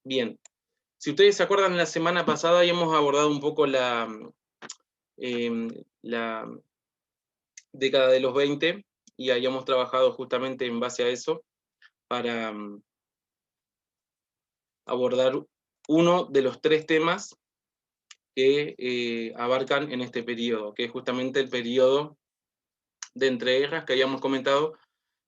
Bien, si ustedes se acuerdan, la semana pasada habíamos abordado un poco la década de los 20 y habíamos trabajado justamente en base a eso para abordar uno de los tres temas que abarcan en este periodo, que es justamente el periodo de entreguerras que habíamos comentado,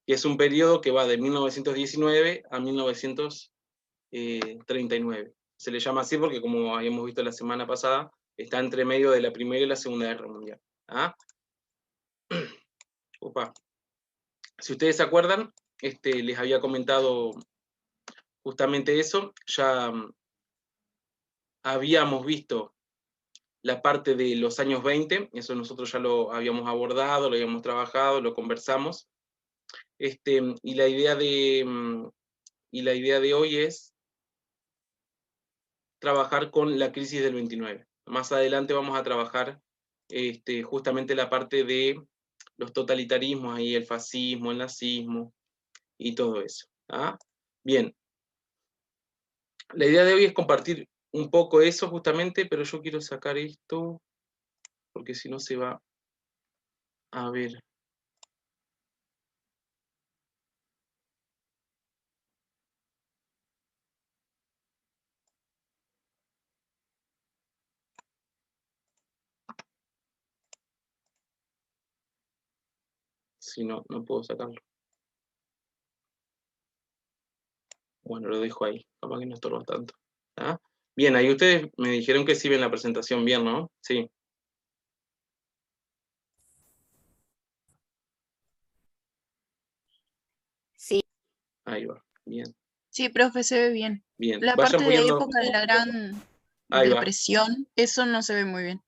que es un periodo que va de 1919 a 1939. Se le llama así porque, como habíamos visto la semana pasada, está entre medio de la Primera y la Segunda Guerra Mundial. ¿Ah? Opa. Si ustedes se acuerdan, les había comentado justamente eso. Ya habíamos visto la parte de los años 20, eso nosotros ya lo habíamos abordado, lo habíamos trabajado, lo conversamos. Y la idea de hoy es trabajar con la crisis del 29. Más adelante vamos a trabajar justamente la parte de los totalitarismos, ahí el fascismo, el nazismo y todo eso. ¿Ah? Bien, la idea de hoy es compartir un poco eso justamente, pero yo quiero sacar esto, porque si no se va a ver. Si no, no puedo sacarlo. Bueno, lo dejo ahí, capaz que no estorba tanto. ¿Ah? Bien, ahí ustedes me dijeron que sí ven la presentación bien, ¿no? Sí. Sí, Ahí va, bien. sí, profe, se ve bien. Bien, La vayan parte de poniendo, época de la Gran ahí va, Depresión, eso no se ve muy bien.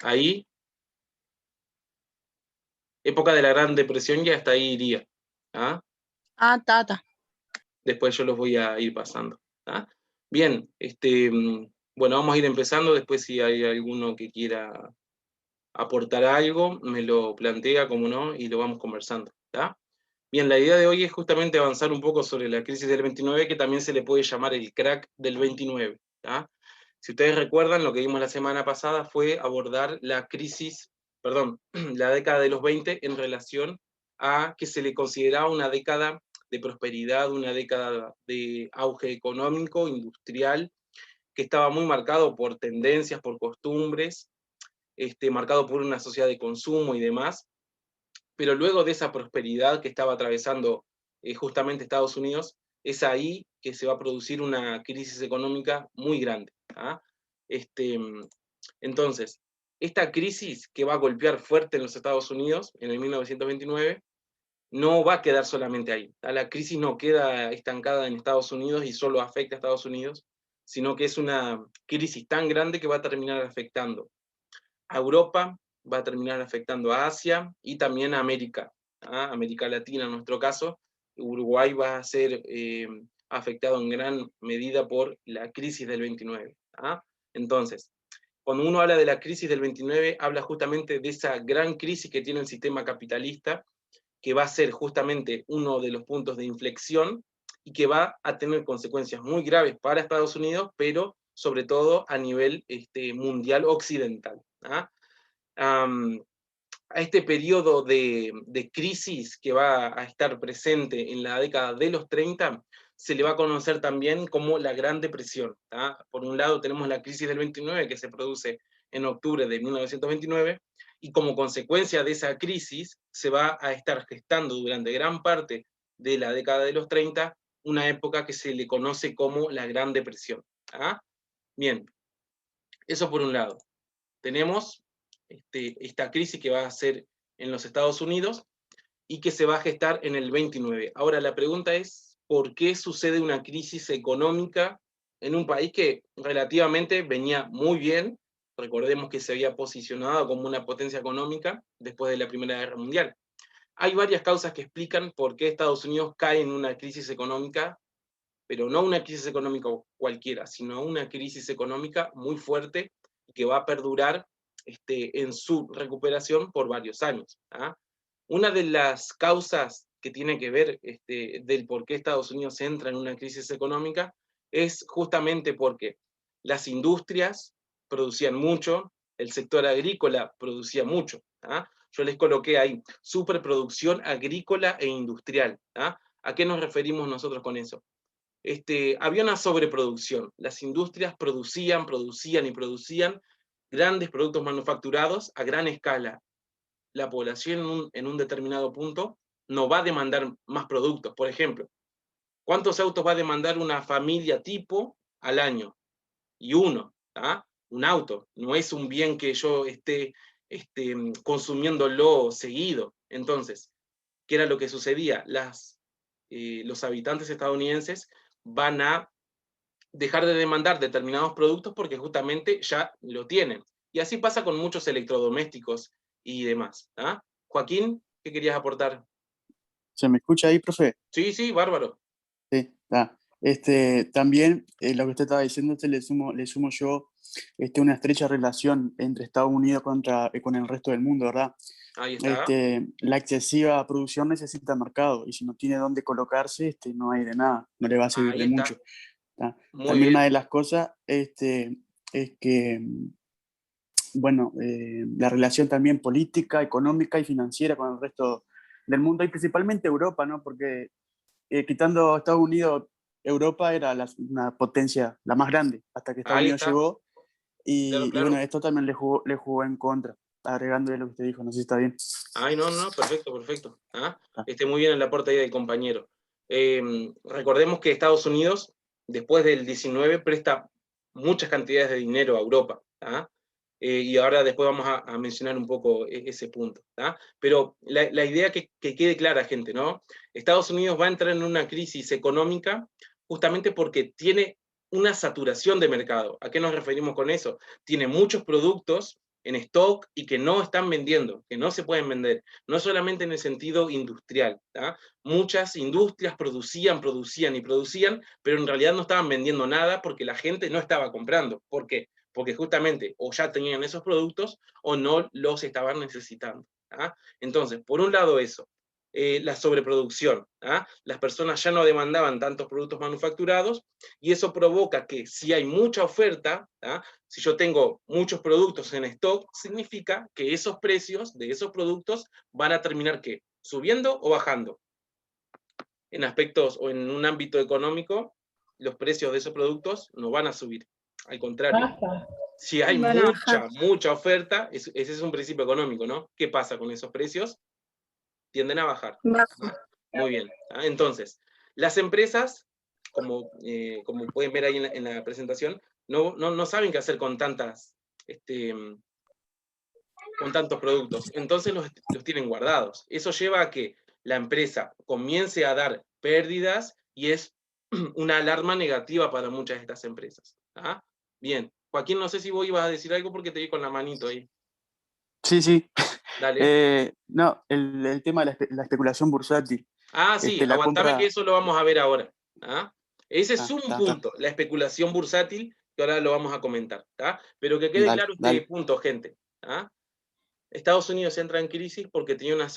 ahí, época de la Gran Depresión, ya hasta ahí iría. ¿Ah? Ah, Tata. Después yo los voy a ir pasando. ¿Ah? Bien, bueno, vamos a ir empezando, después si hay alguno que quiera aportar algo, me lo plantea, como no, y lo vamos conversando. ¿Tá? Bien, la idea de hoy es justamente avanzar un poco sobre la crisis del 29, que también se le puede llamar el crack del 29. ¿Tá? Si ustedes recuerdan, lo que vimos la semana pasada fue abordar la crisis, perdón, la década de los 20 en relación a que se le consideraba una década de prosperidad, una década de auge económico, industrial, que estaba muy marcado por tendencias, por costumbres, marcado por una sociedad de consumo y demás, pero luego de esa prosperidad que estaba atravesando justamente Estados Unidos, es ahí que se va a producir una crisis económica muy grande. ¿Ah? Entonces, esta crisis que va a golpear fuerte en los Estados Unidos en el 1929, no va a quedar solamente ahí. La crisis no queda estancada en Estados Unidos y solo afecta a Estados Unidos, sino que es una crisis tan grande que va a terminar afectando a Europa, va a terminar afectando a Asia y también a América, ¿ah? América Latina en nuestro caso. Uruguay va a ser afectado en gran medida por la crisis del 29. ¿Ah? Entonces, cuando uno habla de la crisis del 29, habla justamente de esa gran crisis que tiene el sistema capitalista, que va a ser justamente uno de los puntos de inflexión y que va a tener consecuencias muy graves para Estados Unidos, pero sobre todo a nivel mundial occidental. ¿Ah? A este periodo de crisis que va a estar presente en la década de los 30, se le va a conocer también como la Gran Depresión. ¿Ah? Por un lado tenemos la crisis del 29 que se produce en octubre de 1929, y como consecuencia de esa crisis se va a estar gestando durante gran parte de la década de los 30 una época que se le conoce como la Gran Depresión. ¿Ah? Bien, eso por un lado. Tenemos esta crisis que va a ser en los Estados Unidos y que se va a gestar en el 29. Ahora, la pregunta es, ¿por qué sucede una crisis económica en un país que relativamente venía muy bien? Recordemos que se había posicionado como una potencia económica después de la Primera Guerra Mundial. Hay varias causas que explican por qué Estados Unidos cae en una crisis económica, pero no una crisis económica cualquiera, sino una crisis económica muy fuerte que va a perdurar en su recuperación por varios años. ¿Ah? Una de las causas que tiene que ver del por qué Estados Unidos entra en una crisis económica es justamente porque las industrias producían mucho, el sector agrícola producía mucho. Yo les coloqué ahí, superproducción agrícola e industrial. ¿A qué nos referimos nosotros con eso? Había una sobreproducción. Las industrias producían y producían grandes productos manufacturados a gran escala. La población en un determinado punto no va a demandar más productos. Por ejemplo, ¿cuántos autos va a demandar una familia tipo al año? Y uno, un auto, no es un bien que yo esté consumiéndolo seguido. Entonces, ¿qué era lo que sucedía? Los habitantes estadounidenses van a dejar de demandar determinados productos porque justamente ya lo tienen. Y así pasa con muchos electrodomésticos y demás. Joaquín, ¿qué querías aportar? ¿Se me escucha ahí, profe? Sí, sí, bárbaro. Sí, está. También lo que usted estaba diciendo, le sumo yo una estrecha relación entre Estados Unidos con el resto del mundo, ¿verdad? Ahí está. La excesiva producción necesita mercado y si no tiene dónde colocarse, no hay de nada, no le va a servir Ahí de está. mucho. ¿Tá? Muy También una bien. de las cosas es que, bueno, la relación también política, económica y financiera con el resto del mundo y principalmente Europa, ¿no? Porque quitando Estados Unidos, Europa era una potencia la más grande hasta que Estados Ahí Unidos está. llegó Claro, y bueno, claro. esto también le jugó en contra, agregándole lo que usted dijo, no sé si está bien. Ay, no, no, perfecto, perfecto. Ah, Muy bien el aporte ahí del compañero. Recordemos que Estados Unidos, después del 19, presta muchas cantidades de dinero a Europa. Y ahora después vamos a mencionar un poco ese punto. Pero la idea que quede clara, gente, ¿no? Estados Unidos va a entrar en una crisis económica justamente porque tiene una saturación de mercado. ¿A qué nos referimos con eso? Tiene muchos productos en stock y que no están vendiendo, que no se pueden vender, no solamente en el sentido industrial. Muchas industrias producían, pero en realidad no estaban vendiendo nada porque la gente no estaba comprando. ¿Por qué? Porque justamente o ya tenían esos productos o no los estaban necesitando. Entonces, por un lado eso, la sobreproducción. Las personas ya no demandaban tantos productos manufacturados y eso provoca que si hay mucha oferta, si yo tengo muchos productos en stock, significa que esos precios de esos productos van a terminar ¿qué? ¿Subiendo o bajando? En aspectos o en un ámbito económico, los precios de esos productos no van a subir. Al contrario, si hay Van a bajar. mucha oferta, ese es un principio económico, ¿no? ¿Qué pasa con esos precios? Tienden a bajar. Baja. Muy bien. Entonces, las empresas, como pueden ver ahí en la presentación, no saben qué hacer con con tantos productos. Entonces los tienen guardados. Eso lleva a que la empresa comience a dar pérdidas y es una alarma negativa para muchas de estas empresas. Bien. Joaquín, no sé si vos ibas a decir algo porque te vi con la manito ahí. sí, sí. Dale. No, el tema de la especulación bursátil. Sí, La aguantame que compra. eso lo vamos a ver ahora. Ese es un Está. punto, la especulación bursátil, que ahora lo vamos a comentar. Pero que quede Dale, claro este dale. punto, gente. Estados Unidos entra en crisis porque tenía una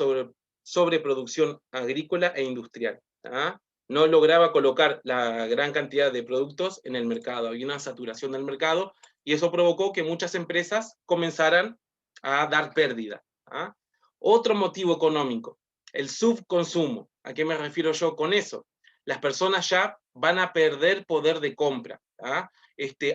sobreproducción agrícola e industrial. No lograba colocar la gran cantidad de productos en el mercado, había una saturación del mercado y eso provocó que muchas empresas comenzaran a dar pérdida. Otro motivo económico, el subconsumo. ¿A qué me refiero yo con eso? Las personas ya van a perder poder de compra.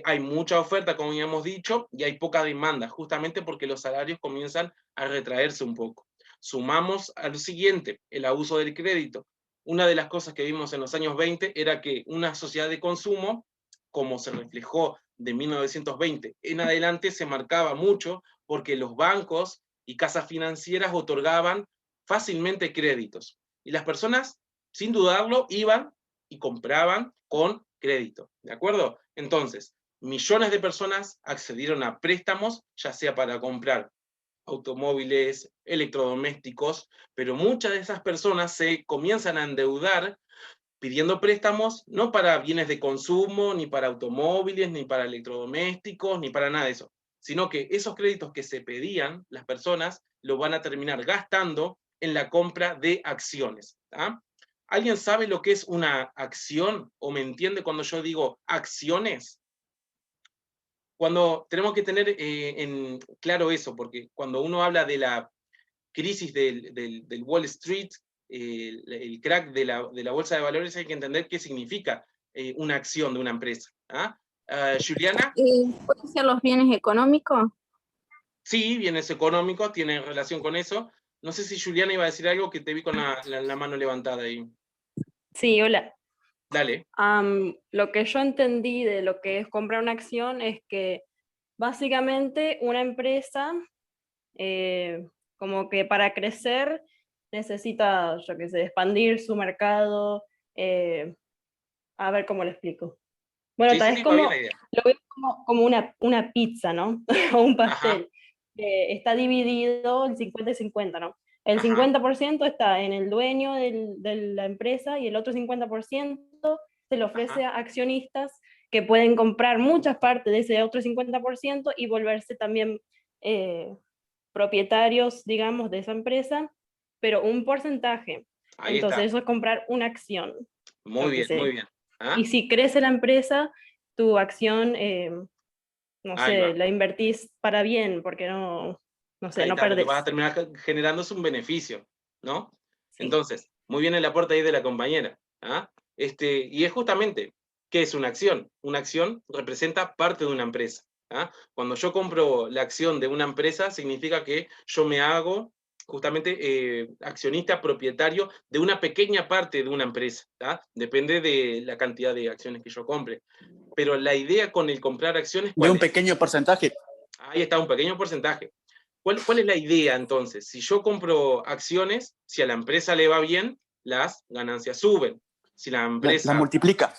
Hay mucha oferta, como ya hemos dicho, y hay poca demanda, justamente porque los salarios comienzan a retraerse un poco. Sumamos al siguiente, el abuso del crédito. Una de las cosas que vimos en los años 20 era que una sociedad de consumo, como se reflejó de 1920 en adelante, se marcaba mucho porque los bancos y casas financieras otorgaban fácilmente créditos. Y las personas, sin dudarlo, iban y compraban con crédito. ¿De acuerdo? Entonces, millones de personas accedieron a préstamos, ya sea para comprar automóviles, electrodomésticos, pero muchas de esas personas se comienzan a endeudar pidiendo préstamos no para bienes de consumo, ni para automóviles, ni para electrodomésticos, ni para nada de eso, sino que esos créditos que se pedían las personas lo van a terminar gastando en la compra de acciones. ¿Alguien sabe lo que es una acción? ¿O me entiende cuando yo digo acciones? Cuando tenemos que tener en claro eso, porque cuando uno habla de la crisis del Wall Street, el crack de la bolsa de valores, hay que entender qué significa una acción de una empresa. ¿Ah? Juliana, ¿Pueden ser los bienes económicos? sí, bienes económicos, tiene relación con eso. No sé si Juliana iba a decir algo, que te vi con la mano levantada ahí. Sí, hola. Dale. Lo que yo entendí de lo que es comprar una acción es que básicamente una empresa, como que para crecer necesita, yo qué sé, expandir su mercado. A ver cómo lo explico. Bueno, Sí, tal sí, vez sí, va bien como, la idea. lo veo como una pizza, ¿no? O un Ajá, pastel. Está dividido en 50 y 50, ¿no? El ajá, 50% está en el dueño de la empresa y el otro 50% se le ofrece ajá. a accionistas que pueden comprar muchas partes de ese otro 50% y volverse también eh, propietarios, digamos, de esa empresa, pero un porcentaje. Ahí Entonces está. eso es comprar una acción, Muy yo qué bien, muy sé. bien. Y ¿Ah? si crece la empresa, tu acción, no Ahí sé, va. la invertís para bien, porque no sé, Ahí no está, lo que vas a perdés. terminar generando es un beneficio, ¿no? Sí. Entonces, muy bien el aporte ahí de la compañera. ¿Ah? Y es justamente, ¿qué es una acción? Una acción representa parte de una empresa. ¿Ah? Cuando yo compro la acción de una empresa, significa que yo me hago justamente accionista propietario de una pequeña parte de una empresa. ¿Ah? Depende de la cantidad de acciones que yo compre. Pero la idea con el comprar acciones, De ¿cuál un es? pequeño porcentaje. Ahí está, un pequeño porcentaje. ¿Cuál es la idea entonces? Si yo compro acciones, si a la empresa le va bien, las ganancias suben. Si la La empresa, multiplica.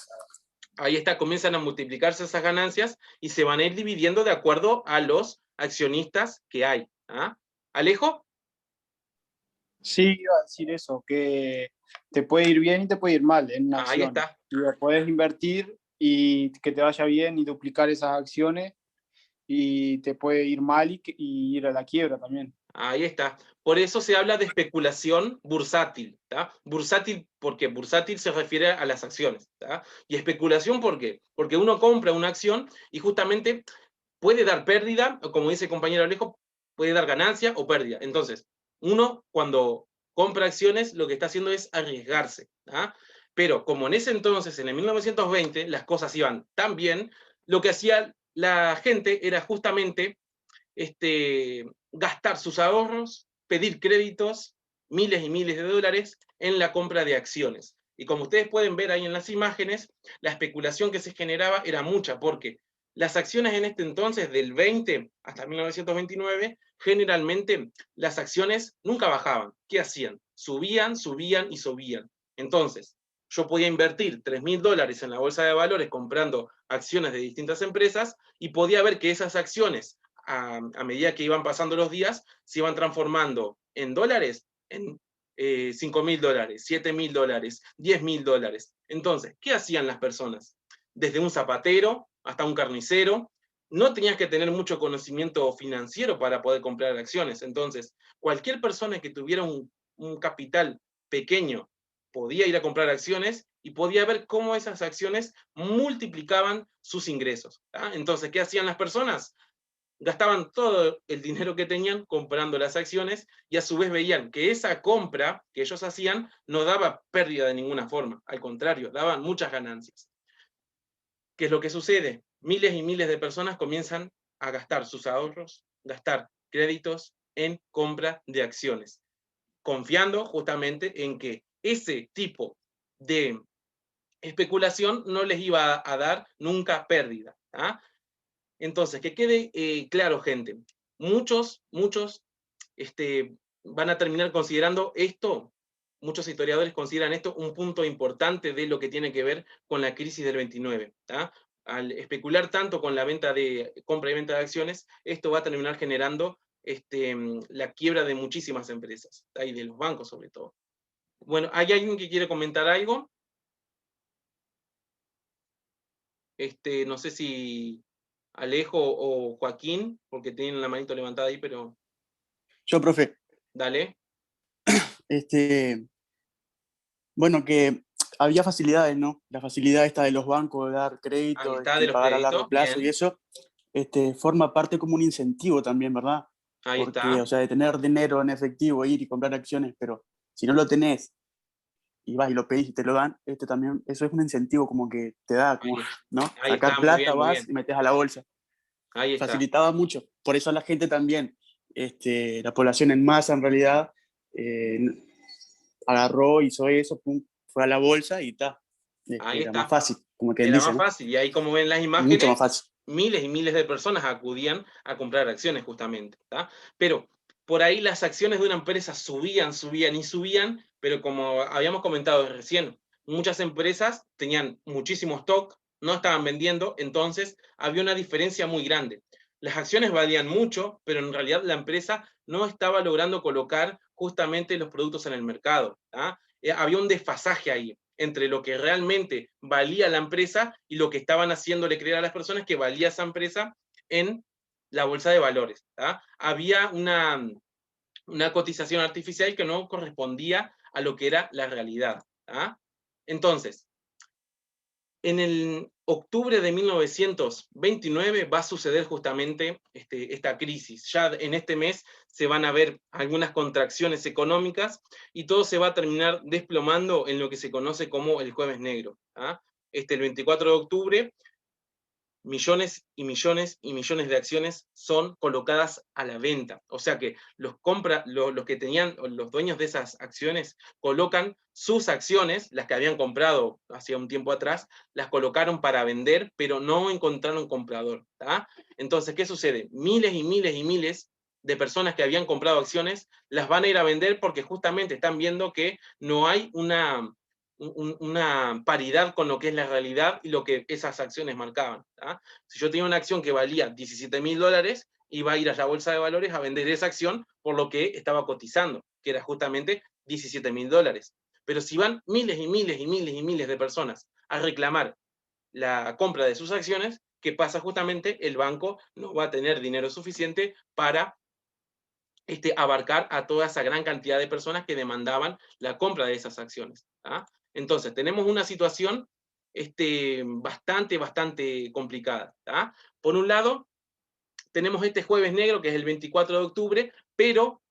ahí está, comienzan a multiplicarse esas ganancias y se van a ir dividiendo de acuerdo a los accionistas que hay. ¿Ah? ¿Alejo? Sí, iba a decir eso, que te puede ir bien y te puede ir mal en una Ahí acción. está. Y puedes invertir y que te vaya bien y duplicar esas acciones y te puede ir mal y ir a la quiebra también. Ahí está. Por eso se habla de especulación bursátil. ¿Tá? Bursátil, porque bursátil se refiere a las acciones. ¿Tá? Y especulación, ¿por qué? Porque uno compra una acción y justamente puede dar pérdida, o como dice el compañero Alejo, puede dar ganancia o pérdida. Entonces, uno cuando compra acciones, lo que está haciendo es arriesgarse. ¿Ah? Pero como en ese entonces, en el 1920, las cosas iban tan bien, lo que hacía la gente era justamente gastar sus ahorros, pedir créditos, miles y miles de dólares en la compra de acciones. Y como ustedes pueden ver ahí en las imágenes, la especulación que se generaba era mucha, porque las acciones en este entonces, del 20 hasta 1929, generalmente las acciones nunca bajaban. ¿Qué hacían? Subían, subían y subían. Entonces, yo podía invertir $3.000 en la bolsa de valores comprando acciones de distintas empresas y podía ver que esas acciones, a medida que iban pasando los días, se iban transformando en dólares, en $5.000, $7.000, $10.000. Entonces, ¿qué hacían las personas? Desde un zapatero hasta un carnicero, no tenías que tener mucho conocimiento financiero para poder comprar acciones. Entonces, cualquier persona que tuviera un capital pequeño podía ir a comprar acciones y podía ver cómo esas acciones multiplicaban sus ingresos. ¿Ah? Entonces, ¿qué hacían las personas? Gastaban todo el dinero que tenían comprando las acciones y a su vez veían que esa compra que ellos hacían no daba pérdida de ninguna forma, al contrario, daban muchas ganancias. ¿Qué es lo que sucede? Miles y miles de personas comienzan a gastar sus ahorros, gastar créditos en compra de acciones, confiando justamente en que ese tipo de especulación no les iba a dar nunca pérdida. ¿Ah? Entonces, que quede claro, gente, muchos van a terminar considerando esto, muchos historiadores consideran esto un punto importante de lo que tiene que ver con la crisis del 29. ¿Tá? Al especular tanto con la venta de compra y venta de acciones, esto va a terminar generando la quiebra de muchísimas empresas, ¿tá? Y de los bancos sobre todo. Bueno, ¿hay alguien que quiere comentar algo? No sé si Alejo o Joaquín, porque tienen la manito levantada ahí, pero Yo, profe, dale. este, Bueno, que había facilidades, ¿no? La facilidad esta de los bancos de dar Ahí crédito está, de y los pagar a largo créditos, plazo y bien, eso, forma parte como un incentivo también, ¿verdad? ahí Porque, está, o sea, de tener dinero en efectivo, ir y comprar acciones, pero si no lo tenés y vas y lo pedís y te lo dan, también, eso es un incentivo como que te da, como, ahí, ¿no? ahí está, Sacar muy plata, bien, muy vas bien, y metes a la bolsa. ahí está. Facilitaba mucho. Por eso la gente también, la población en masa en realidad, eh, agarró, hizo eso, pum, fue a la bolsa y ta. Ahí Era más está. fácil, como quien Era dice, más ¿no? fácil. Y ahí, como ven las Mucho imágenes, más fácil. miles y miles de personas acudían a comprar acciones justamente. ¿Tá? Pero por ahí las acciones de una empresa subían, subían y subían, pero como habíamos comentado recién, muchas empresas tenían muchísimo stock, no estaban vendiendo, entonces había una diferencia muy grande. Las acciones valían mucho, pero en realidad la empresa no estaba logrando colocar justamente los productos en el mercado. ¿Tá? Había un desfasaje ahí entre lo que realmente valía la empresa y lo que estaban haciéndole creer a las personas que valía esa empresa en la bolsa de valores. ¿tá? Había una cotización artificial que no correspondía a lo que era la realidad. ¿tá? Entonces, en el octubre de 1929 va a suceder justamente esta crisis. Ya en este mes se van a ver algunas contracciones económicas y todo se va a terminar desplomando en lo que se conoce como el Jueves Negro. ¿ah? El 24 de octubre millones y millones y millones de acciones son colocadas a la venta. O sea que los que tenían, los dueños de esas acciones, colocan sus acciones, las que habían comprado hacía un tiempo atrás, las colocaron para vender, pero no encontraron comprador. ¿tá? Entonces, ¿qué sucede? Miles y miles y miles de personas que habían comprado acciones las van a ir a vender porque justamente están viendo que no hay una paridad con lo que es la realidad y lo que esas acciones marcaban. ¿tá? Si yo tenía una acción que valía $17.000, iba a ir a la bolsa de valores a vender esa acción por lo que estaba cotizando, que era justamente $17.000. Pero si van miles y miles y miles y miles de personas a reclamar la compra de sus acciones, ¿qué pasa? Justamente el banco no va a tener dinero suficiente para abarcar a toda esa gran cantidad de personas que demandaban la compra de esas acciones. ¿tá? Entonces, tenemos una situación bastante complicada. ¿tá? Por un lado, tenemos este Jueves Negro, que es el 24 de octubre, pero,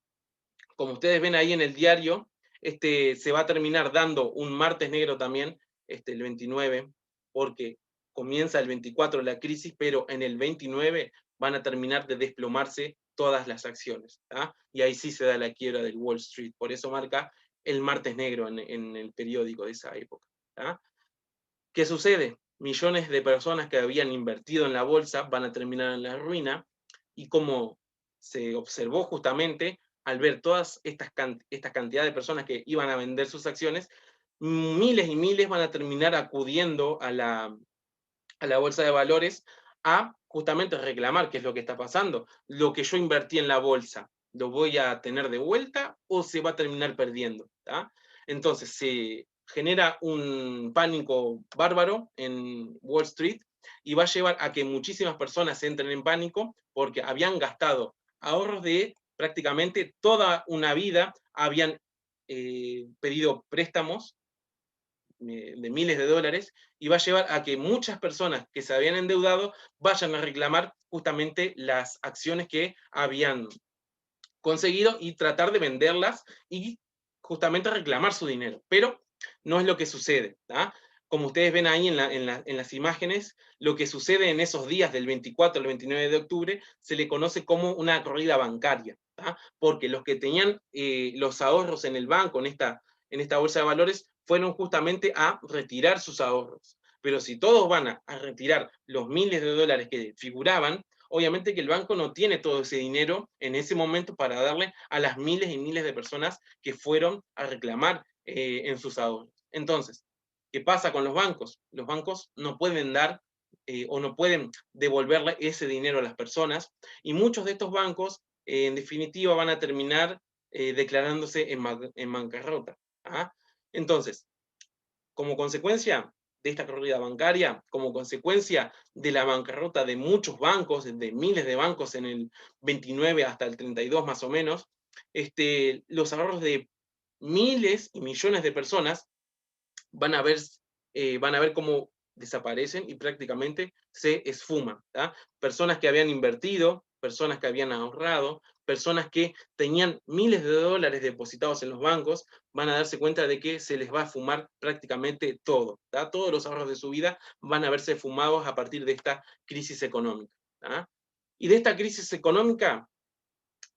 como ustedes ven ahí en el diario, se va a terminar dando un Martes Negro también, el 29, porque comienza el 24 la crisis, pero en el 29 van a terminar de desplomarse todas las acciones. ¿tá? Y ahí sí se da la quiebra del Wall Street. Por eso marca el Martes Negro en el periódico de esa época. ¿tá? ¿Qué sucede? Millones de personas que habían invertido en la bolsa van a terminar en la ruina, y como se observó justamente al ver todas esta cantidad de personas que iban a vender sus acciones, miles y miles van a terminar acudiendo a la bolsa de valores a justamente reclamar qué es lo que está pasando. Lo que yo invertí en la bolsa, ¿lo voy a tener de vuelta o se va a terminar perdiendo? ¿tá? Entonces se genera un pánico bárbaro en Wall Street y va a llevar a que muchísimas personas entren en pánico porque habían gastado ahorros de prácticamente toda una vida, habían pedido préstamos de miles de dólares, y va a llevar a que muchas personas que se habían endeudado vayan a reclamar justamente las acciones que habían conseguido y tratar de venderlas y justamente reclamar su dinero. Pero no es lo que sucede. ¿tá? Como ustedes ven ahí en las imágenes, lo que sucede en esos días del 24 al 29 de octubre se le conoce como una corrida bancaria, ¿tá? Porque los que tenían los ahorros en el banco, en esta bolsa de valores, fueron justamente a retirar sus ahorros. Pero si todos van a retirar los miles de dólares que figuraban, obviamente que el banco no tiene todo ese dinero en ese momento para darle a las miles y miles de personas que fueron a reclamar en sus ahorros. Entonces, ¿qué pasa con los bancos? Los bancos no pueden dar o no pueden devolverle ese dinero a las personas, y muchos de estos bancos, en definitiva, van a terminar declarándose en bancarrota. ¿ah? Entonces, como consecuencia de esta corrida bancaria, como consecuencia de la bancarrota de muchos bancos, de miles de bancos en el 29 hasta el 32 más o menos, los ahorros de miles y millones de personas van a ver cómo desaparecen y prácticamente se esfuman. ¿tá? Personas que habían invertido, personas que habían ahorrado, personas que tenían miles de dólares depositados en los bancos, van a darse cuenta de que se les va a fumar prácticamente todo. ¿tá? Todos los ahorros de su vida van a verse fumados a partir de esta crisis económica. ¿tá? Y de esta crisis económica,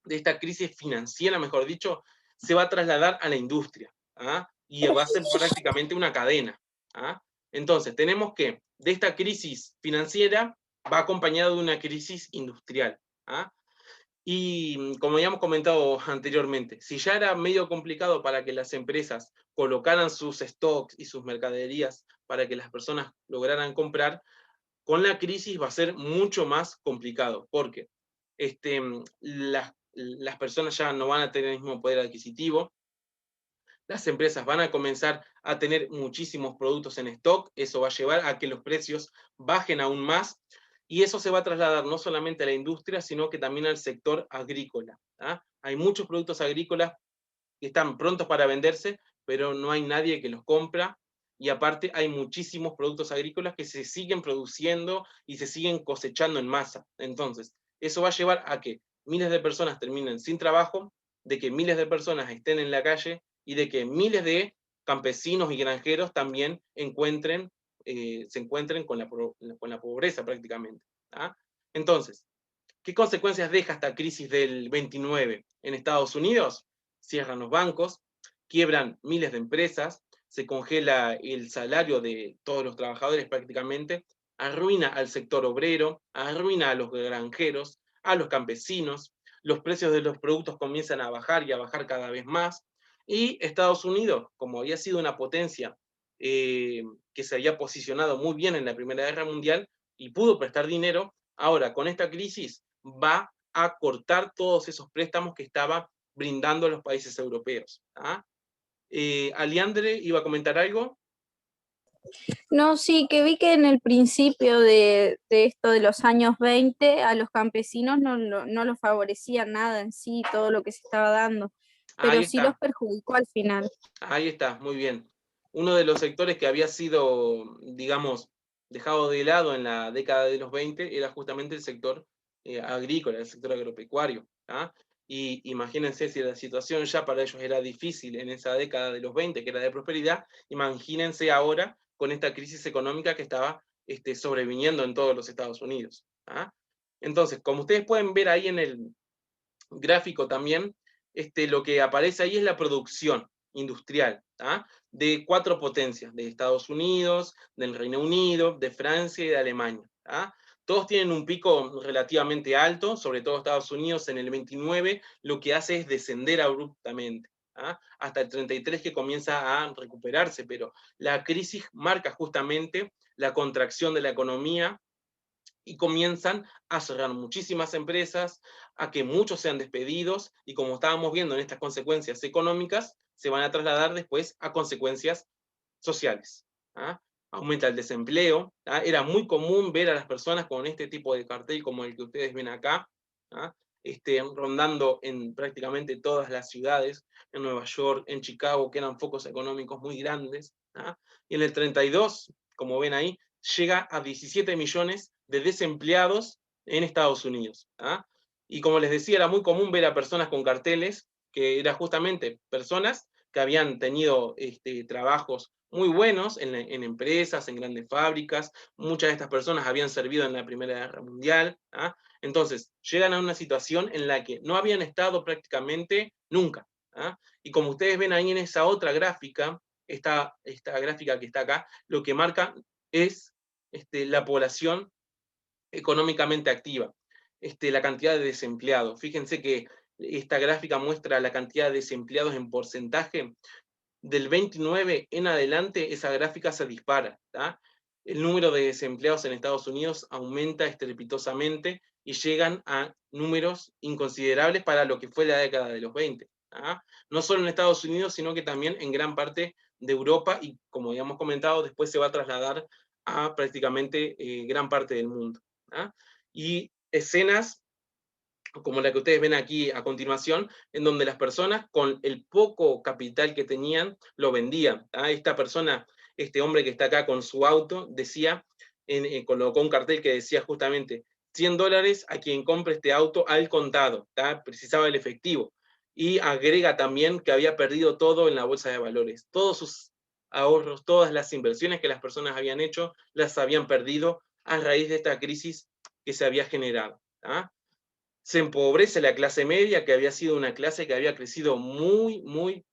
de esta crisis financiera, mejor dicho, se va a trasladar a la industria. ¿ah? Y va a ser prácticamente una cadena. ¿ah? Entonces, tenemos que de esta crisis financiera va acompañado de una crisis industrial. ¿ah? Y como ya hemos comentado anteriormente, si ya era medio complicado para que las empresas colocaran sus stocks y sus mercaderías para que las personas lograran comprar, con la crisis va a ser mucho más complicado, porque las personas ya no van a tener el mismo poder adquisitivo, las empresas van a comenzar a tener muchísimos productos en stock, eso va a llevar a que los precios bajen aún más, y eso se va a trasladar no solamente a la industria, sino que también al sector agrícola. ¿ah? Hay muchos productos agrícolas que están prontos para venderse, pero no hay nadie que los compra, y aparte hay muchísimos productos agrícolas que se siguen produciendo y se siguen cosechando en masa. Entonces, eso va a llevar a que miles de personas terminen sin trabajo, de que miles de personas estén en la calle y de que miles de campesinos y granjeros también se encuentren con la pobreza prácticamente. ¿ah? Entonces, ¿qué consecuencias deja esta crisis del 29 en Estados Unidos? Cierran los bancos, quiebran miles de empresas, se congela el salario de todos los trabajadores prácticamente, arruina al sector obrero, arruina a los granjeros, a los campesinos, los precios de los productos comienzan a bajar y a bajar cada vez más, y Estados Unidos, como había sido una potencia que se había posicionado muy bien en la Primera Guerra Mundial y pudo prestar dinero, ahora con esta crisis va a cortar todos esos préstamos que estaba brindando a los países europeos. ¿ah? Aliandre, ¿iba a comentar algo? No, sí, que vi que en el principio de esto de los años 20 a los campesinos no los favorecía nada en sí, todo lo que se estaba dando, pero Ahí sí los está, perjudicó al final. ahí está, muy bien. Uno de los sectores que había sido, digamos, dejado de lado en la década de los 20 era justamente el sector agrícola, el sector agropecuario. ¿ah? Y imagínense si la situación ya para ellos era difícil en esa década de los 20, que era de prosperidad, imagínense ahora con esta crisis económica que estaba sobreviniendo en todos los Estados Unidos. ¿ah? Entonces, como ustedes pueden ver ahí en el gráfico también, lo que aparece ahí es la producción industrial ¿ah? de 4 potencias, de Estados Unidos, del Reino Unido, de Francia y de Alemania. ¿ah? Todos tienen un pico relativamente alto, sobre todo Estados Unidos en el 29, lo que hace es descender abruptamente, ¿ah? hasta el 33 que comienza a recuperarse, pero la crisis marca justamente la contracción de la economía y comienzan a cerrar muchísimas empresas, a que muchos sean despedidos, y como estábamos viendo en estas consecuencias económicas, se van a trasladar después a consecuencias sociales. ¿ah? Aumenta el desempleo, ¿ah? Era muy común ver a las personas con este tipo de cartel como el que ustedes ven acá, ¿ah? Rondando en prácticamente todas las ciudades, en Nueva York, en Chicago, que eran focos económicos muy grandes, ¿ah? Y en el 32, como ven ahí, llega a 17 millones de desempleados en Estados Unidos. ¿ah? Y como les decía, era muy común ver a personas con carteles, que eran justamente personas que habían tenido trabajos muy buenos en empresas, en grandes fábricas, muchas de estas personas habían servido en la Primera Guerra Mundial. ¿ah? Entonces, llegan a una situación en la que no habían estado prácticamente nunca. ¿ah? Y como ustedes ven ahí en esa otra gráfica, esta gráfica que está acá, lo que marca es la población económicamente activa, la cantidad de desempleados. Fíjense que esta gráfica muestra la cantidad de desempleados en porcentaje. Del 29 en adelante, esa gráfica se dispara. ¿tá? El número de desempleados en Estados Unidos aumenta estrepitosamente y llegan a números inconsiderables para lo que fue la década de los 20. ¿tá? No solo en Estados Unidos, sino que también en gran parte de Europa y, como habíamos comentado, después se va a trasladar a prácticamente gran parte del mundo. ¿tá? Y escenas como la que ustedes ven aquí a continuación, en donde las personas con el poco capital que tenían lo vendían. Esta persona, este hombre que está acá con su auto, decía, colocó un cartel que decía justamente $100 a quien compre este auto al contado, precisaba el efectivo. Y agrega también que había perdido todo en la bolsa de valores. Todos sus ahorros, todas las inversiones que las personas habían hecho, las habían perdido a raíz de esta crisis que se había generado. Se empobrece la clase media, que había sido una clase que había crecido muy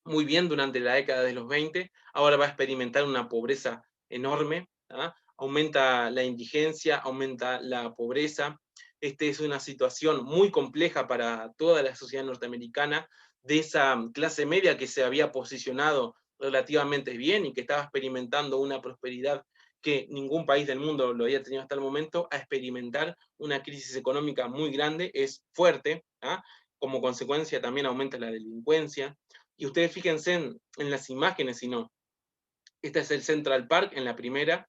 bien durante la década de los 20, ahora va a experimentar una pobreza enorme, aumenta la indigencia, aumenta la pobreza. Es una situación muy compleja para toda la sociedad norteamericana, de esa clase media que se había posicionado relativamente bien y que estaba experimentando una prosperidad que ningún país del mundo lo había tenido hasta el momento, a experimentar una crisis económica muy grande, es fuerte, como consecuencia también aumenta la delincuencia. Y ustedes fíjense en las imágenes, si no. Este es el Central Park en la primera,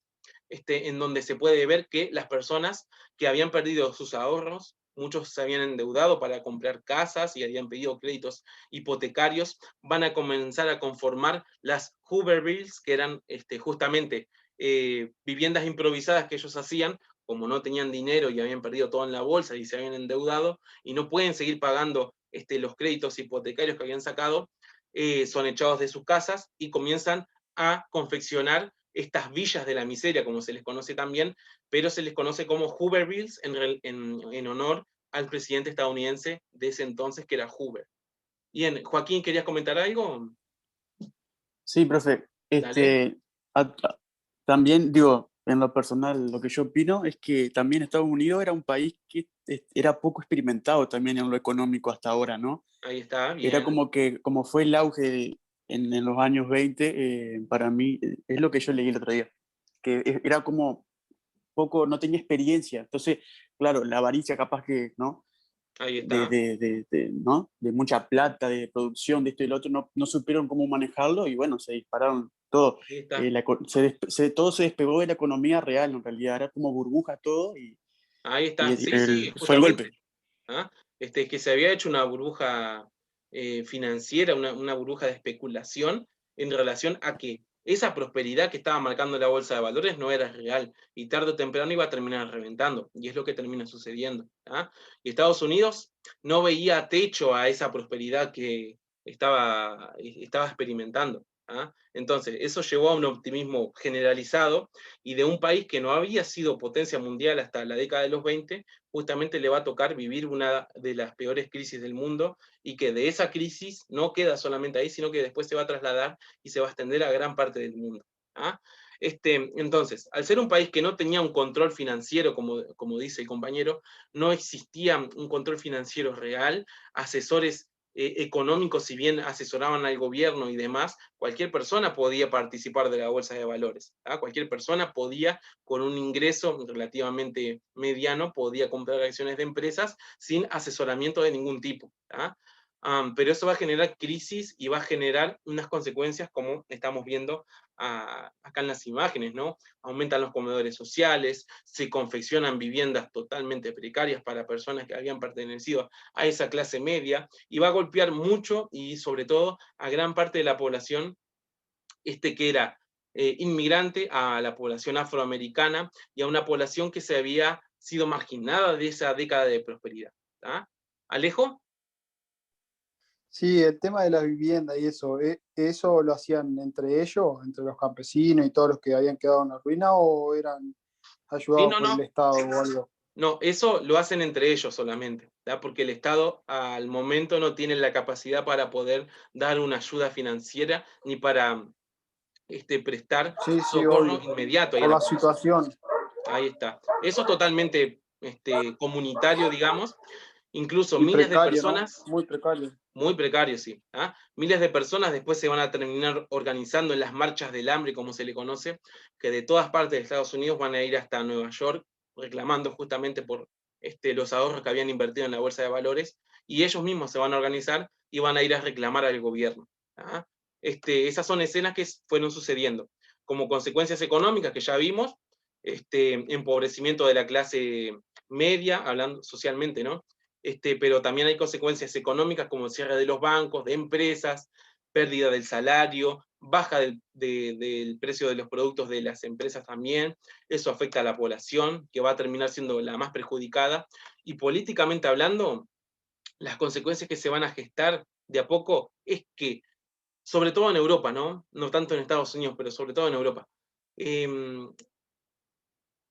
en donde se puede ver que las personas que habían perdido sus ahorros, muchos se habían endeudado para comprar casas y habían pedido créditos hipotecarios, van a comenzar a conformar las Hoovervilles, que eran justamente viviendas improvisadas que ellos hacían, como no tenían dinero y habían perdido todo en la bolsa y se habían endeudado, y no pueden seguir pagando los créditos hipotecarios que habían sacado, son echados de sus casas y comienzan a confeccionar estas villas de la miseria, como se les conoce también, pero se les conoce como Hoovervilles en honor al presidente estadounidense de ese entonces, que era Hoover. Bien, Joaquín, ¿querías comentar algo? Sí, profe. Dale. También digo, en lo personal, lo que yo opino es que también Estados Unidos era un país que era poco experimentado también en lo económico hasta ahora, ¿no? Ahí está, Era bien. como que, como fue el auge en los años 20, para mí, es lo que yo leí el otro día, que era como poco, no tenía experiencia. Entonces, claro, la avaricia capaz que, ¿no? Ahí está. ¿No? De mucha plata, de producción, de esto y lo otro, no supieron cómo manejarlo y bueno, se dispararon todo. Ahí está. Todo se despegó de la economía real, en realidad, era como burbuja todo Ahí está, sí, fue el golpe. justamente. Que se había hecho una burbuja financiera, una burbuja de especulación en relación a que esa prosperidad que estaba marcando la bolsa de valores no era real y tarde o temprano iba a terminar reventando, y es lo que termina sucediendo. Y Estados Unidos no veía techo a esa prosperidad que estaba experimentando. Entonces, eso llevó a un optimismo generalizado, y de un país que no había sido potencia mundial hasta la década de los 20, justamente le va a tocar vivir una de las peores crisis del mundo, y que de esa crisis no queda solamente ahí, sino que después se va a trasladar y se va a extender a gran parte del mundo. Entonces, al ser un país que no tenía un control financiero, como dice el compañero, no existía un control financiero real, asesores económicos, si bien asesoraban al gobierno y demás, cualquier persona podía participar de la bolsa de valores. Cualquier persona podía, con un ingreso relativamente mediano, podía comprar acciones de empresas sin asesoramiento de ningún tipo. Pero eso va a generar crisis y va a generar unas consecuencias como estamos viendo acá en las imágenes, ¿no? Aumentan los comedores sociales, se confeccionan viviendas totalmente precarias para personas que habían pertenecido a esa clase media, y va a golpear mucho y sobre todo a gran parte de la población que era inmigrante, a la población afroamericana y a una población que se había sido marginada de esa década de prosperidad. ¿Alejo? Sí, el tema de la vivienda y ¿eso lo hacían entre ellos, entre los campesinos y todos los que habían quedado en la ruina, o eran Sí, ayudados por el no. Estado o algo? No, eso lo hacen entre ellos solamente, porque el Estado al momento no tiene la capacidad para poder dar una ayuda financiera ni para prestar Sí, sí, socorro obvio. inmediato ahí a Por la la población. situación. Ahí está. Eso es totalmente comunitario, digamos. Incluso Y miles de precario, ¿no? personas, Muy precario. muy precario, sí. Miles de personas después se van a terminar organizando en las marchas del hambre, como se le conoce, que de todas partes de Estados Unidos van a ir hasta Nueva York, reclamando justamente por los ahorros que habían invertido en la bolsa de valores, y ellos mismos se van a organizar y van a ir a reclamar al gobierno. Esas son escenas que fueron sucediendo. Como consecuencias económicas que ya vimos, empobrecimiento de la clase media, hablando socialmente, ¿no? pero también hay consecuencias económicas como el cierre de los bancos, de empresas, pérdida del salario, baja del precio de los productos de las empresas también. Eso afecta a la población, que va a terminar siendo la más perjudicada. Y políticamente hablando, las consecuencias que se van a gestar de a poco es que, sobre todo en Europa, ¿no? No tanto en Estados Unidos, pero sobre todo en Europa,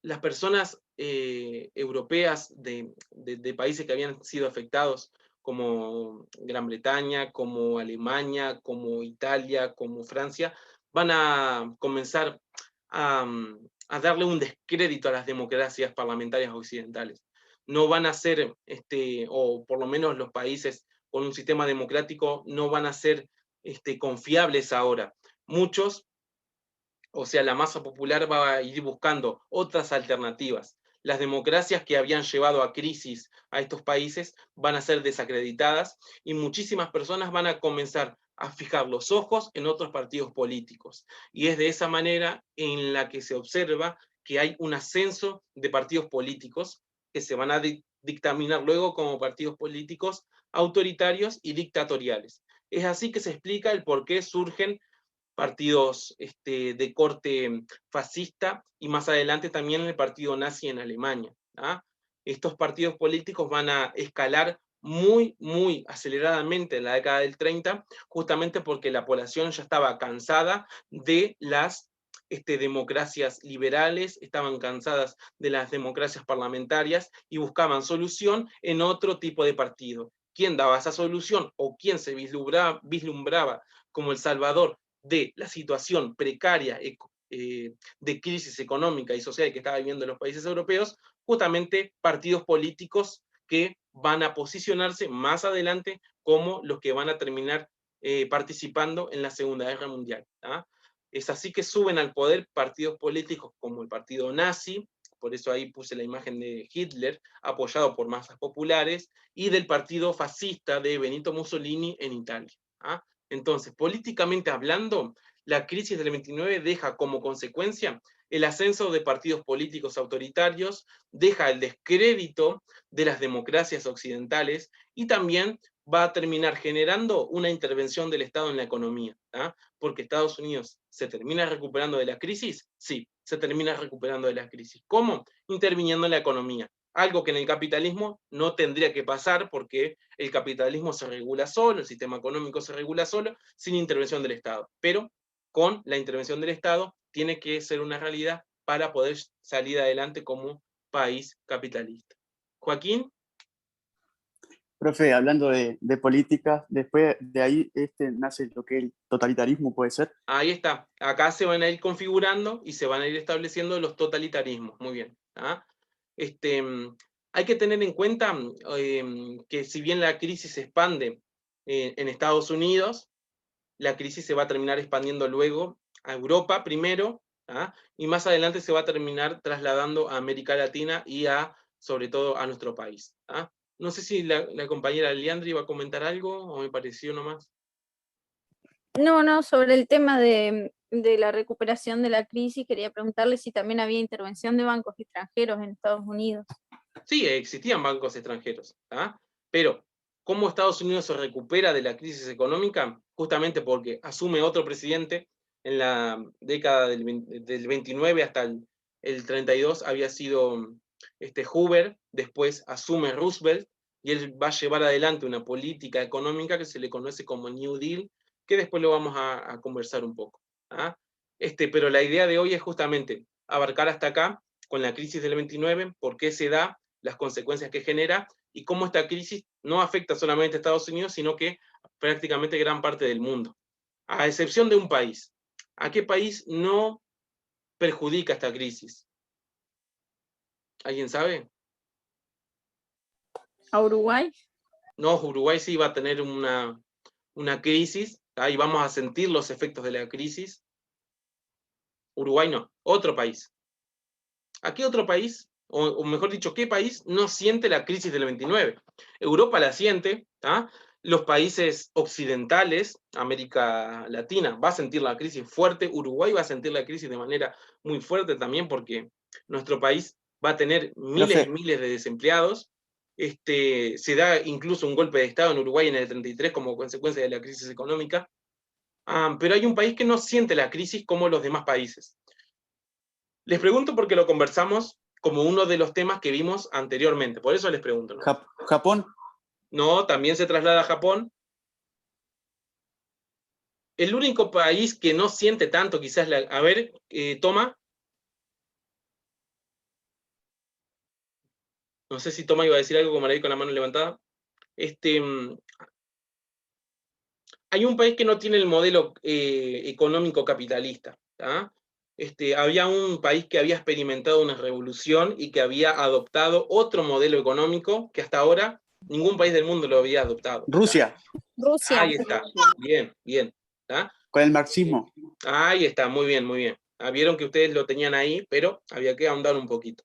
las personas europeas de países que habían sido afectados, como Gran Bretaña, como Alemania, como Italia, como Francia, van a comenzar a darle un descrédito a las democracias parlamentarias occidentales. No van a ser, o por lo menos los países con un sistema democrático, no van a ser confiables ahora. Muchos, o sea, la masa popular va a ir buscando otras alternativas. Las democracias que habían llevado a crisis a estos países van a ser desacreditadas y muchísimas personas van a comenzar a fijar los ojos en otros partidos políticos. Y es de esa manera en la que se observa que hay un ascenso de partidos políticos que se van a dictaminar luego como partidos políticos autoritarios y dictatoriales. Es así que se explica el por qué surgen partidos de corte fascista y más adelante también el partido nazi en Alemania. Estos partidos políticos van a escalar muy, muy aceleradamente en la década del 30, justamente porque la población ya estaba cansada de las democracias liberales, estaban cansadas de las democracias parlamentarias y buscaban solución en otro tipo de partido. ¿Quién daba esa solución o quién se vislumbraba como el salvador de la situación precaria de crisis económica y social que estaba viviendo en los países europeos? Justamente partidos políticos que van a posicionarse más adelante como los que van a terminar participando en la Segunda Guerra Mundial. Es así que suben al poder partidos políticos como el partido nazi, por eso ahí puse la imagen de Hitler, apoyado por masas populares, y del partido fascista de Benito Mussolini en Italia. Entonces, políticamente hablando, la crisis del 29 deja como consecuencia el ascenso de partidos políticos autoritarios, deja el descrédito de las democracias occidentales y también va a terminar generando una intervención del Estado en la economía. Porque Estados Unidos se termina recuperando de la crisis, sí, se termina recuperando de la crisis. ¿Cómo? Interviniendo en la economía. Algo que en el capitalismo no tendría que pasar porque el capitalismo se regula solo, el sistema económico se regula solo, sin intervención del Estado. Pero con la intervención del Estado tiene que ser una realidad para poder salir adelante como país capitalista. Joaquín. Profe, hablando de política, después de ahí nace lo que es el totalitarismo, ¿puede ser? Ahí está. Acá se van a ir configurando y se van a ir estableciendo los totalitarismos. Muy bien. Hay que tener en cuenta que si bien la crisis se expande en Estados Unidos, la crisis se va a terminar expandiendo luego a Europa primero, y más adelante se va a terminar trasladando a América Latina y sobre todo a nuestro país. No sé si la compañera Leandri iba a comentar algo o me pareció nomás. No, sobre el tema de la recuperación de la crisis, quería preguntarle si también había intervención de bancos extranjeros en Estados Unidos. Sí, existían bancos extranjeros, pero ¿cómo Estados Unidos se recupera de la crisis económica? Justamente porque asume otro presidente. En la década del 29 hasta el 32 había sido Hoover, después asume Roosevelt, y él va a llevar adelante una política económica que se le conoce como New Deal, que después lo vamos a conversar un poco. Pero la idea de hoy es justamente abarcar hasta acá, con la crisis del 29, por qué se da, las consecuencias que genera, y cómo esta crisis no afecta solamente a Estados Unidos, sino que prácticamente gran parte del mundo. A excepción de un país. ¿A qué país no perjudica esta crisis? ¿Alguien sabe? ¿A Uruguay? No, Uruguay sí va a tener una crisis, y vamos a sentir los efectos de la crisis. Uruguay no, otro país. ¿A qué otro país, o mejor dicho, qué país no siente la crisis del 29? Europa la siente, los países occidentales, América Latina, va a sentir la crisis fuerte, Uruguay va a sentir la crisis de manera muy fuerte también porque nuestro país va a tener miles y miles de desempleados, Se da incluso un golpe de Estado en Uruguay en el 33 como consecuencia de la crisis económica. Pero hay un país que no siente la crisis como los demás países. Les pregunto porque lo conversamos como uno de los temas que vimos anteriormente, por eso les pregunto, ¿no? ¿Japón? No, también se traslada a Japón. El único país que no siente tanto, quizás, a ver, Toma. No sé si Toma iba a decir algo, como la vi con la mano levantada. Hay un país que no tiene el modelo económico capitalista. Había un país que había experimentado una revolución y que había adoptado otro modelo económico que hasta ahora ningún país del mundo lo había adoptado. Rusia. Rusia. Ahí está, bien, bien. Con el marxismo. Ahí está, muy bien, muy bien. Vieron que ustedes lo tenían ahí, pero había que ahondar un poquito.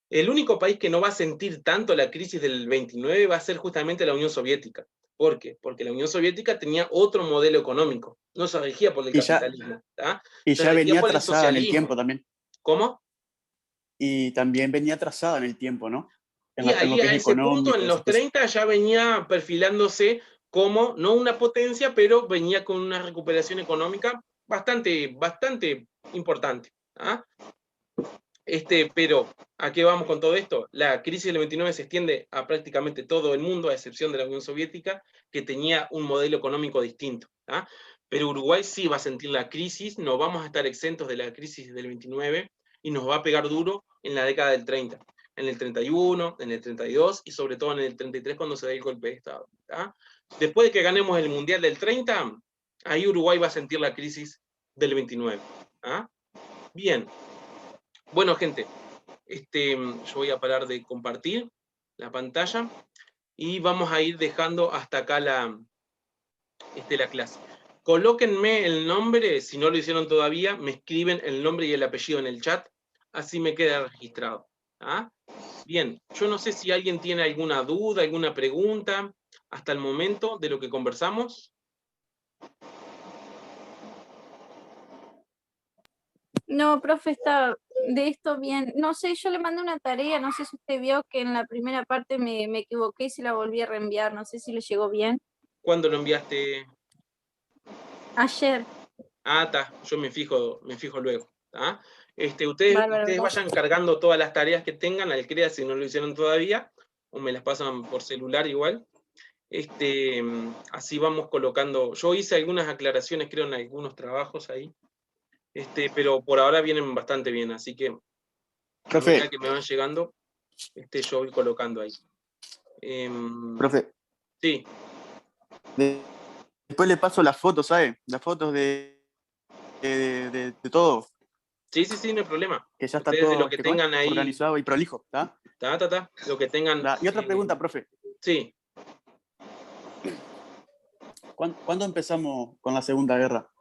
El único país que no va a sentir tanto la crisis del 29 va a ser justamente la Unión Soviética. ¿Por qué? Porque la Unión Soviética tenía otro modelo económico. No se regía por el capitalismo. Y se ya regía venía por el atrasada en el socialismo. tiempo también. ¿Cómo? Y también venía atrasada en el tiempo, ¿no? Y ahí a ese punto, en los 30, ya venía perfilándose como, no una potencia, pero venía con una recuperación económica bastante importante. Pero, ¿a qué vamos con todo esto? La crisis del 29 se extiende a prácticamente todo el mundo, a excepción de la Unión Soviética, que tenía un modelo económico distinto. Pero Uruguay sí va a sentir la crisis, no vamos a estar exentos de la crisis del 29, y nos va a pegar duro en la década del 30. En el 31, en el 32 y sobre todo en el 33 cuando se da el golpe de Estado. Después de que ganemos el Mundial del 30, ahí Uruguay va a sentir la crisis del 29. Bien. Bueno, gente, yo voy a parar de compartir la pantalla y vamos a ir dejando hasta acá la clase. Colóquenme el nombre, si no lo hicieron todavía, me escriben el nombre y el apellido en el chat, así me queda registrado. Bien, yo no sé si alguien tiene alguna duda, alguna pregunta hasta el momento de lo que conversamos. No, profe, está de esto bien. No sé, yo le mandé una tarea, no sé si usted vio que en la primera parte me equivoqué y se la volví a reenviar, no sé si le llegó bien. ¿Cuándo lo enviaste? Ayer. Está, yo me fijo luego. Ustedes vayan cargando todas las tareas que tengan al CREA si no lo hicieron todavía, o me las pasan por celular igual. Así vamos colocando. Yo hice algunas aclaraciones, creo, en algunos trabajos ahí. Pero por ahora vienen bastante bien, así que a medida que me van llegando, yo voy colocando ahí. Profe. Sí. Después le paso las fotos, ¿sabe? Las fotos de todo. Sí, no hay problema. Que ya está ustedes todo de lo que tengan ahí organizado y prolijo, ¿está? Lo que tengan. Y otra pregunta, profe. Sí. ¿Cuándo empezamos con la Segunda Guerra?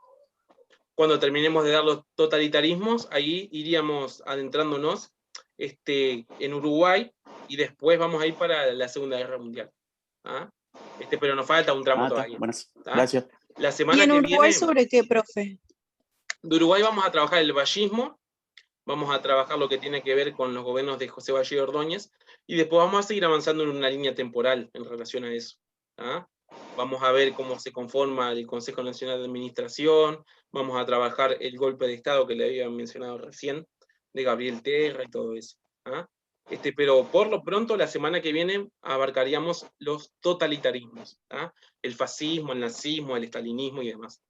Cuando terminemos de dar los totalitarismos, ahí iríamos adentrándonos en Uruguay y después vamos a ir para la Segunda Guerra Mundial. Pero nos falta un tramo todavía. Buenas. Gracias. La semana ¿Y en que Uruguay viene, sobre qué, profe? De Uruguay vamos a trabajar el vallismo, vamos a trabajar lo que tiene que ver con los gobiernos de José Valle Ordóñez, y después vamos a seguir avanzando en una línea temporal en relación a eso. Vamos a ver cómo se conforma el Consejo Nacional de Administración, vamos a trabajar el golpe de Estado que le había mencionado recién, de Gabriel Terra y todo eso. Pero por lo pronto, la semana que viene abarcaríamos los totalitarismos, el fascismo, el nazismo, el estalinismo y demás.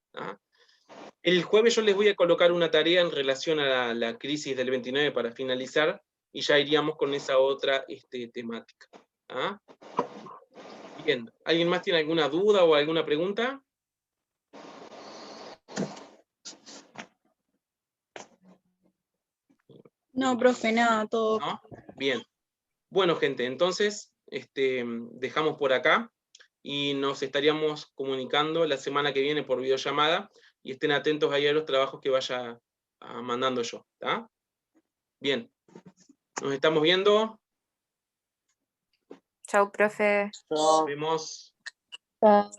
El jueves yo les voy a colocar una tarea en relación a la crisis del 29 para finalizar, y ya iríamos con esa otra temática. Bien, ¿alguien más tiene alguna duda o alguna pregunta? No, profe, nada, todo. ¿No? Bien. Bueno, gente, entonces dejamos por acá y nos estaríamos comunicando la semana que viene por videollamada, y estén atentos ahí a los trabajos que vaya mandando yo. Bien. Nos estamos viendo. Chau, profe. Nos vemos. Chao.